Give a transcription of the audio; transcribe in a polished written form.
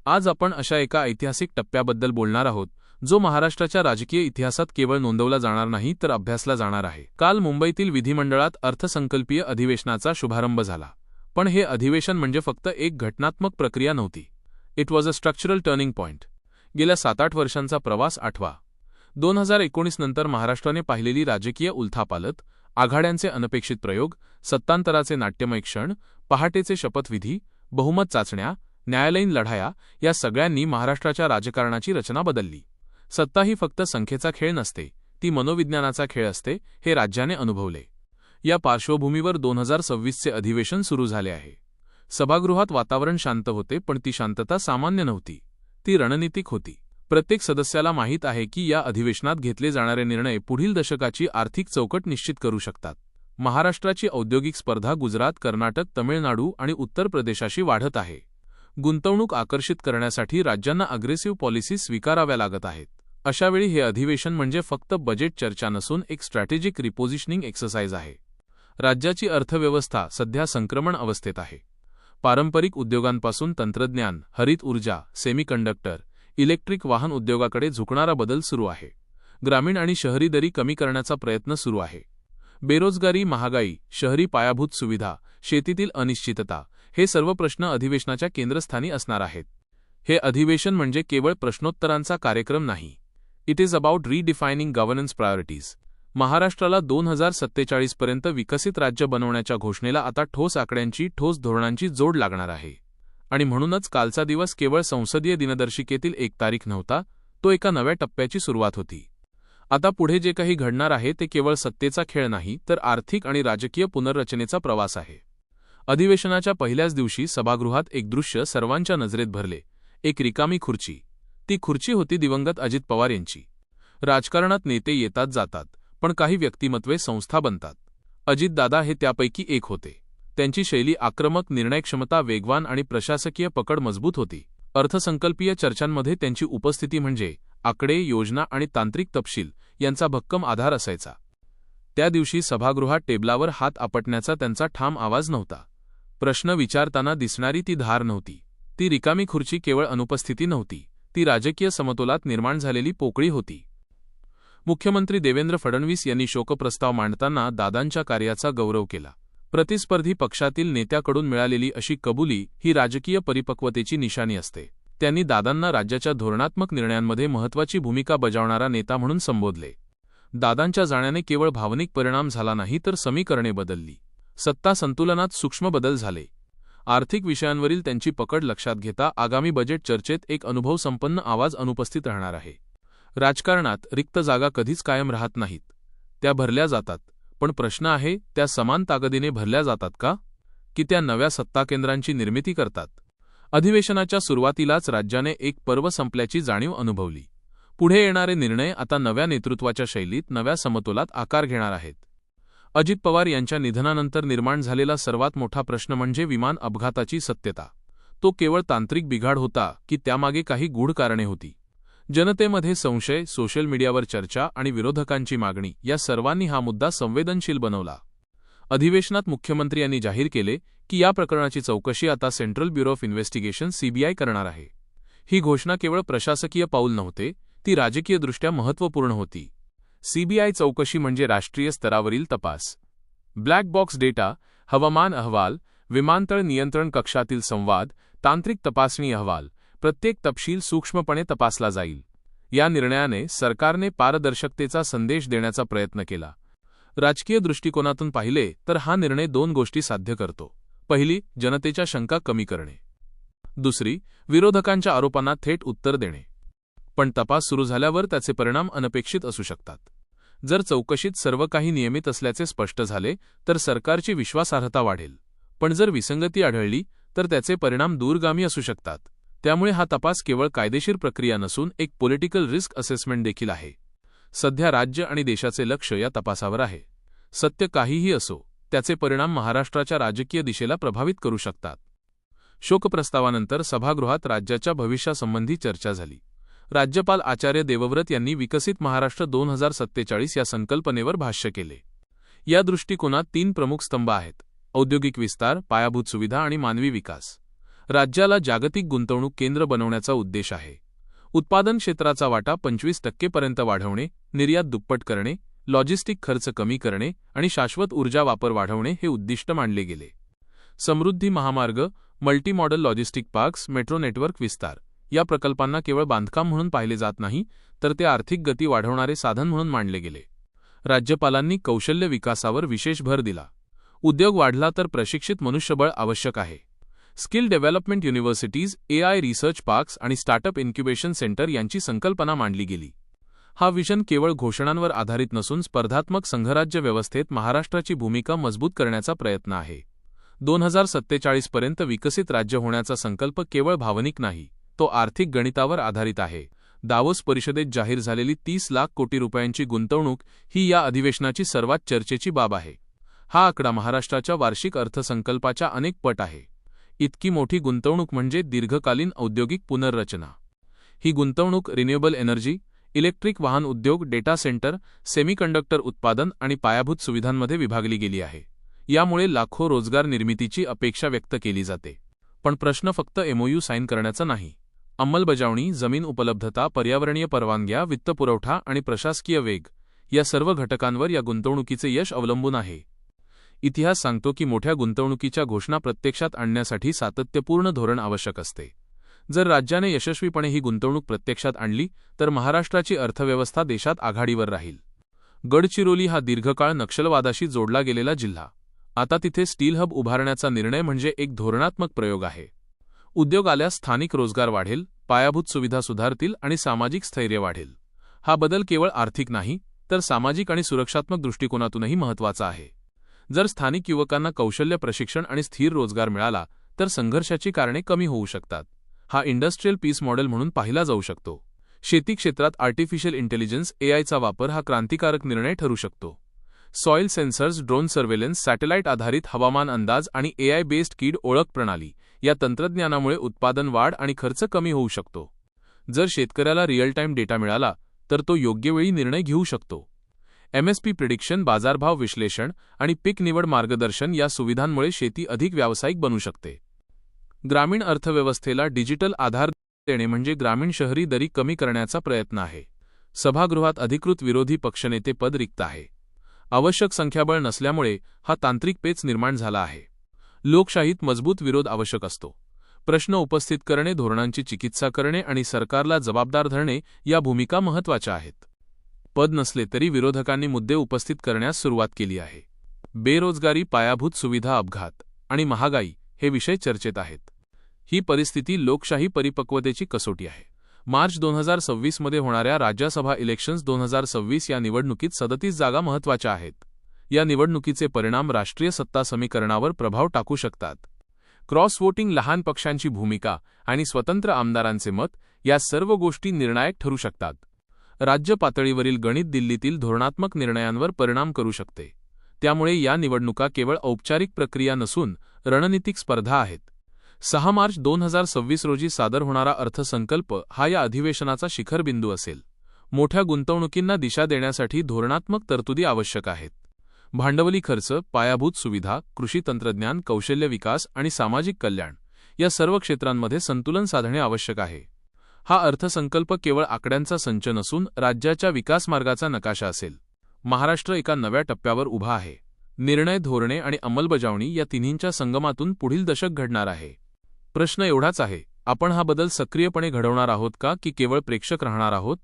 आज आपण अशा एका ऐतिहासिक टप्प्याबद्दल बोलणार आहोत जो महाराष्ट्राच्या राजकीय इतिहासात केवळ नोंदवला जाणार नाही तर अभ्यासला जाणार आहे। काल मुंबईतील विधिमंडळात अर्थसंकल्पीय अधिवेशनाचा शुभारंभ झाला, पण हे अधिवेशन म्हणजे फक्त एक घटनात्मक प्रक्रिया नव्हती। It was a structural turning point. गेल्या 7-8 वर्षांचा प्रवास आठवा। 2019 नंतर महाराष्ट्राने पाहिलेली राजकीय उलथापालथ, आघाड्यांचे अनपेक्षित प्रयोग, सत्तांतराचे नाट्यमय क्षण, पहाटेचे शपथविधी, बहुमत चाचण्या, न्यायालयीन लढाया या सगळ्यांनी महाराष्ट्राच्या राजकारणाची रचना बदलली। सत्ता ही फक्त संख्येचा खेळ नसते, ती मनोविज्ञानाचा खेळ असते, हे राज्याने अनुभवले। या पार्श्वभूमीवर 2026चे अधिवेशन सुरू झाले आहे। सभागृहात वातावरण शांत होते, पण ती शांतता सामान्य नव्हती, ती रणनीतिक होती। प्रत्येक सदस्याला माहीत आहे की या अधिवेशनात घेतले जाणारे निर्णय पुढील दशकाची आर्थिक चौकट निश्चित करू शकतात। महाराष्ट्राची औद्योगिक स्पर्धा गुजरात, कर्नाटक, तमिळनाडू आणि उत्तर प्रदेशाशी वाढत आहे। गुंतवणूक आकर्षित करण्यासाठी राज्यांना अग्रेसिव्ह पॉलिसी स्वीकाराव्या लागत आहेत। अशावेळी हे अधिवेशन म्हणजे फक्त बजेट चर्चा नसून एक स्ट्रॅटेजिक रिपोझिशनिंग एक्सरसाइज आहे। राज्याची अर्थव्यवस्था सध्या संक्रमण अवस्थेत आहे। पारंपरिक उद्योगांपासून तंत्रज्ञान, हरित ऊर्जा, सेमीकंडक्टर, इलेक्ट्रिक वाहन उद्योगाकडे झुकणारा बदल सुरू आहे। ग्रामीण आणि शहरी दरी कमी करण्याचा प्रयत्न सुरू आहे। बेरोजगारी, महागाई, शहरी पायाभूत सुविधा, शेतीतील अनिश्चितता हे सर्व प्रश्न अधिवेशनाच्या केंद्रस्थानी असणार आहेत। हे अधिवेशन म्हणजे केवळ प्रश्नोत्तरांचा कार्यक्रम नाही, it is about redefining governance priorities. महाराष्ट्राला 2047 पर्यंत विकसित राज्य बनवण्याच्या घोषणेला आता ठोस आकड्यांची, ठोस धोरणांची जोड लागणार आहे। आणि म्हणूनच कालचा दिवस केवळ संसदीय दिनदर्शिकेतील एक तारीख नव्हता, तो एका नव्या टप्प्याची सुरुवात होती। आता पुढे जे काही घडणार आहे ते केवळ सत्तेचा खेळ नाही, तर आर्थिक आणि राजकीय पुनर्रचनेचा प्रवास आहे। अधिवेशनाच्या पहिल्याच दिवशी सभागृहात एक दृश्य सर्वांच्या नजरेत भरले, एक रिकामी खुर्ची। ती खुर्ची होती दिवंगत अजित पवार यांची। राजकारणात नेते येतात जातात, पण काही व्यक्तिमत्वे संस्था बनतात। अजितदादा हे त्यापैकी एक होते। त्यांची शैली आक्रमक, निर्णयक्षमता वेगवान आणि प्रशासकीय पकड मजबूत होती। अर्थसंकल्पीय चर्चांमध्ये त्यांची उपस्थिती म्हणजे आकडे, योजना आणि तांत्रिक तपशील यांचा भक्कम आधार असायचा। त्या दिवशी सभागृहात टेबलावर हात आपटण्याचा त्यांचा ठाम आवाज नव्हता। प्रश्न विचारताना दिसणारी ती धार नव्हती। ती रिकामी खुर्ची केवळ अनुपस्थिती नव्हती, ती राजकीय समतोलात निर्माण झालेली पोकळी होती। मुख्यमंत्री देवेंद्र फडणवीस यांनी शोकप्रस्ताव मांडताना दादांच्या कार्याचा गौरव केला। प्रतिस्पर्धी पक्षातील नेत्याकडून मिळालेली अशी कबुली ही राजकीय परिपक्वतेची निशाणी असते। त्यांनी दादांना राज्याच्या धोरणात्मक निर्णयांमध्ये महत्त्वाची भूमिका बजावणारा नेता म्हणून संबोधले। दादांच्या जाण्याने केवळ भावनिक परिणाम झाला नाही, तर समीकरणे बदलली। सत्ता संतुलनात सूक्ष्म बदल झाले। आर्थिक विषयांवरील त्यांची पकड लक्षात घेता आगामी बजेट चर्चेत एक अनुभवसंपन्न आवाज अनुपस्थित राहणार आहे। राजकारणात रिक्त जागा कधीच कायम राहत नाहीत, त्या भरल्या जातात, पण प्रश्न आहे, त्या समान ताकदीने भरल्या जातात का, की त्या नव्या सत्ताकेंद्रांची निर्मिती करतात? अधिवेशनाच्या सुरुवातीलाच राज्याने एक पर्व संपल्याची जाणीव अनुभवली। पुढे येणारे निर्णय आता नव्या नेतृत्वाच्या शैलीत, नव्या समतोलात आकार घेणार आहेत। अजित पवार यांच्या निधनानंतर निर्माण झालेला सर्वात मोठा प्रश्न म्हणजे विमान अपघाताची सत्यता। तो केवळ तांत्रिक बिघाड होता की त्यामागे काही गूढ कारणे होती? जनतेमध्ये संशय, सोशल मीडियावर चर्चा आणि विरोधकांची मागणी या सर्वांनी हा मुद्दा संवेदनशील बनवला। अधिवेशनात मुख्यमंत्री यांनी जाहीर केले की या प्रकरणाची चौकशी आता central bureau of investigation (CBI) करणार आहे। ही घोषणा केवळ प्रशासकीय पाऊल नव्हते, ती राजकीयदृष्ट्या महत्त्वपूर्ण होती। सीबीआय चौकशी म्हणजे राष्ट्रीय स्तरावरील तपास। ब्लॅक बॉक्स डेटा, हवामान अहवाल, विमानतळ नियंत्रण कक्षातील संवाद, तांत्रिक तपासणी अहवाल, प्रत्येक तपशील सूक्ष्मपणे तपासला जाईल। या निर्णयाने सरकारने पारदर्शकतेचा संदेश देण्याचा प्रयत्न केला। राजकीय दृष्टिकोनातून पाहिले तर हा निर्णय 2 गोष्टी साध्य करतो। पहिली, जनतेच्या शंका कमी करणे। दुसरी, विरोधकांच्या आरोपांना थेट उत्तर देणे। पण तपास सुरू झाल्यावर त्याचे परिणाम अनपेक्षित असू शकतात। जर चौकशीत सर्व काही नियमित असल्याचे स्पष्ट झाले तर सरकारची विश्वासार्हता वाढेल, पण जर विसंगती आढळली तर त्याचे परिणाम दूरगामी असू शकतात। त्यामुळे हा तपास केवळ कायदेशीर प्रक्रिया नसून एक पॉलिटिकल रिस्क असेसमेंट देखील आहे। सध्या राज्य आणि देशाचे लक्ष या तपासावर आहे। सत्य काहीही असो, त्याचे परिणाम महाराष्ट्राच्या राजकीय दिशेला प्रभावित करू शकतात। शोकप्रस्तावानंतर सभागृहात राज्याच्या भविष्यासंबंधी चर्चा झाली। राज्यपाल आचार्य देवव्रत यांनी विकसित महाराष्ट्र 2047 या संकल्पनेवर भाष्य केले। या दृष्टिकोनात 3 प्रमुख स्तंभ आहेत: औद्योगिक विस्तार, पायाभूत सुविधा आणि मानवी विकास। राज्याला जागतिक गुंतवणूक केंद्र बनवण्याचा उद्देश आहे. उत्पादन क्षेत्राचा वाटा 25% पर्यंत वाढवणे, निर्यात दुप्पट करणे, लॉजिस्टिक खर्च कमी करणे आणि शाश्वत ऊर्जा वापर वाढवणे हे उद्दिष्ट मानले गेले. समृद्धी महामार्ग, multi modal logistic parks, metro network विस्तार या प्रकल्पांना केवळ बांधकाम म्हणून पाहिले जात नाही, तर ते आर्थिक गती वाढवणारे साधन म्हणून मानले गेले. राज्यपालांनी कौशल्य विकासावर विशेष भर दिला. उद्योग वाढला तर प्रशिक्षित मनुष्यबळ आवश्यक आहे. Skill development universities, AI research parks आणि स्टार्टअप इन्क्युबेशन सेंटर यांची संकल्पना मांडली गेली. हा विजन केवळ घोषणांवर आधारित नसून स्पर्धात्मक संघराज्य व्यवस्थेत महाराष्ट्राची भूमिका मजबूत करण्याचा प्रयत्न आहे. 2047 पर्यंत विकसित राज्य होण्याचा संकल्प केवळ भावनिक नाही, तो आर्थिक गणितावर आधारित आहे. दावोस परिषदेत जाहीर झालेली 30 लाख कोटी रुपयांची गुंतवणूक ही या अधिवेशनाची सर्वात चर्चेची बाब आहे. हा आकडा महाराष्ट्राच्या वार्षिक अर्थसंकल्पाच्या अनेक पट आहे. इतकी मोठी गुंतवणूक म्हणजे दीर्घकालीन औद्योगिक पुनर्रचना. ही गुंतवणूक रिन्युएबल एनर्जी, इलेक्ट्रिक वाहन उद्योग, डेटा सेंटर, सेमीकंडक्टर उत्पादन आणि पायाभूत सुविधांमध्ये विभागली गेली आहे. यामुळे लाखो रोजगार निर्मितीची अपेक्षा व्यक्त केली जाते. पण प्रश्न फक्त MOU साईन करण्याचा नाही. अंमलबजावणी, जमीन उपलब्धता, पर्यावरणीय परवानग्या, वित्तपुरवठा आणि प्रशासकीय वेग या सर्व घटकांवर या गुंतवणुकीचे यश अवलंबून आहे. इतिहास सांगतो की मोठ्या गुंतवणुकीच्या घोषणा प्रत्यक्षात आणण्यासाठी सातत्यपूर्ण धोरण आवश्यक असते. जर राज्याने यशस्वीपणे ही गुंतवणूक प्रत्यक्षात आणली तर महाराष्ट्राची अर्थव्यवस्था देशात आघाडीवर राहील. गडचिरोली हा दीर्घकाळ नक्षलवादाशी जोडला गेलेला जिल्हा. आता तिथे स्टील हब उभारण्याचा निर्णय म्हणजे एक धोरणात्मक प्रयोग आहे. उद्योग आल्यास स्थानिक रोजगार वाढेल, पायाभूत सुविधा सुधारतील आणि सामाजिक स्थैर्य वाढेल. हा बदल केवळ आर्थिक नाही, तर सामाजिक आणि सुरक्षात्मक दृष्टिकोनातूनही महत्त्वाचा आहे. जर स्थानिक युवकांना कौशल्य प्रशिक्षण आणि स्थिर रोजगार मिळाला तर संघर्षाची कारणे कमी होऊ शकतात. हा इंडस्ट्रियल पीस मॉडेल म्हणून पाहिला जाऊ शकतो. शेती क्षेत्रात आर्टिफिशियल इंटेलिजन्स AIचा वापर हा क्रांतिकारक निर्णय ठरू शकतो. Soil sensors, drone surveillance, satellite आधारित हवामान अंदाज आणि AI बेस्ड कीड ओळख प्रणाली या तंत्रज्ञानामुळे उत्पादन वाढ आणि खर्च कमी होऊ शकतो. जर शेतकऱ्याला रिअल टाइम डेटा मिळाला तर तो योग्य वेळी निर्णय घेऊ शकतो. MSP प्रिडिक्शन, बाजारभाव विश्लेषण आणि पीक निवड मार्गदर्शन या सुविधांमुळे शेती अधिक व्यावसायिक बनू शकते. ग्रामीण अर्थव्यवस्थेला डिजिटल आधार देणे म्हणजे ग्रामीण शहरी दरी कमी करण्याचा प्रयत्न आहे. सभागृहात अधिकृत विरोधी पक्षनेते पद रिक्त आहे. आवश्यक संख्याबळ नसल्यामुळे हा तांत्रिक पेच निर्माण झाला आहे. लोकशाहीत मजबूत विरोध आवश्यक असतो. प्रश्न उपस्थित करणे, धोरणांची चिकित्सा करणे आणि सरकारला जबाबदार धरणे या भूमिका महत्त्वाच्या आहेत. पद नसले तरी विरोधकांनी मुद्दे उपस्थित करण्यास सुरुवात केली आहे. बेरोजगारी, पायाभूत सुविधा, अपघात आणि महागाई हे विषय चर्चेत आहेत. ही परिस्थिती लोकशाही परिपक्वतेची कसोटी आहे. मार्च 2026 मध्ये होणाऱ्या राज्यसभा इलेक्शन्स 2026 या निवडणुकीत 37 जागा महत्त्वाच्या आहेत. या निवडणुकीचे परिणाम राष्ट्रीय सत्ता समीकरणावर प्रभाव टाकू शकतात. क्रॉस वोटिंग, लहान पक्षांची भूमिका आणि स्वतंत्र आमदारांचे मत या सर्व गोष्टी निर्णायक ठरू शकतात. राज्य पातळीवरील गणित दिल्लीतील धोरणात्मक निर्णयांवर परिणाम करू शकते. त्यामुळे या निवडणुका केवळ औपचारिक प्रक्रिया नसून रणनीतिक स्पर्धा आहेत. 6 मार्च 2026 रोजी सादर होणारा अर्थसंकल्प हा या अधिवेशनाचा शिखरबिंदू असेल. मोठ्या गुंतवणुकींना दिशा देण्यासाठी धोरणात्मक तरतुदी आवश्यक आहेत. भांडवली खर्च, पायाभूत सुविधा, कृषी तंत्रज्ञान, कौशल्य विकास आणि सामाजिक कल्याण या सर्व क्षेत्रांमध्ये संतुलन साधणे आवश्यक आहे. हा अर्थसंकल्प केवळ आकड्यांचा संच नसून राज्याच्या विकासमार्गाचा नकाशा असेल. महाराष्ट्र एका नव्या टप्प्यावर उभा आहे. निर्णय, धोरणे आणि अंमलबजावणी या तिन्हींच्या संगमातून पुढील दशक घडणार आहे. प्रश्न एवढाच आहे, आपण हा बदल सक्रियपणे घडवणार आहोत का की केवळ प्रेक्षक राहणार आहोत?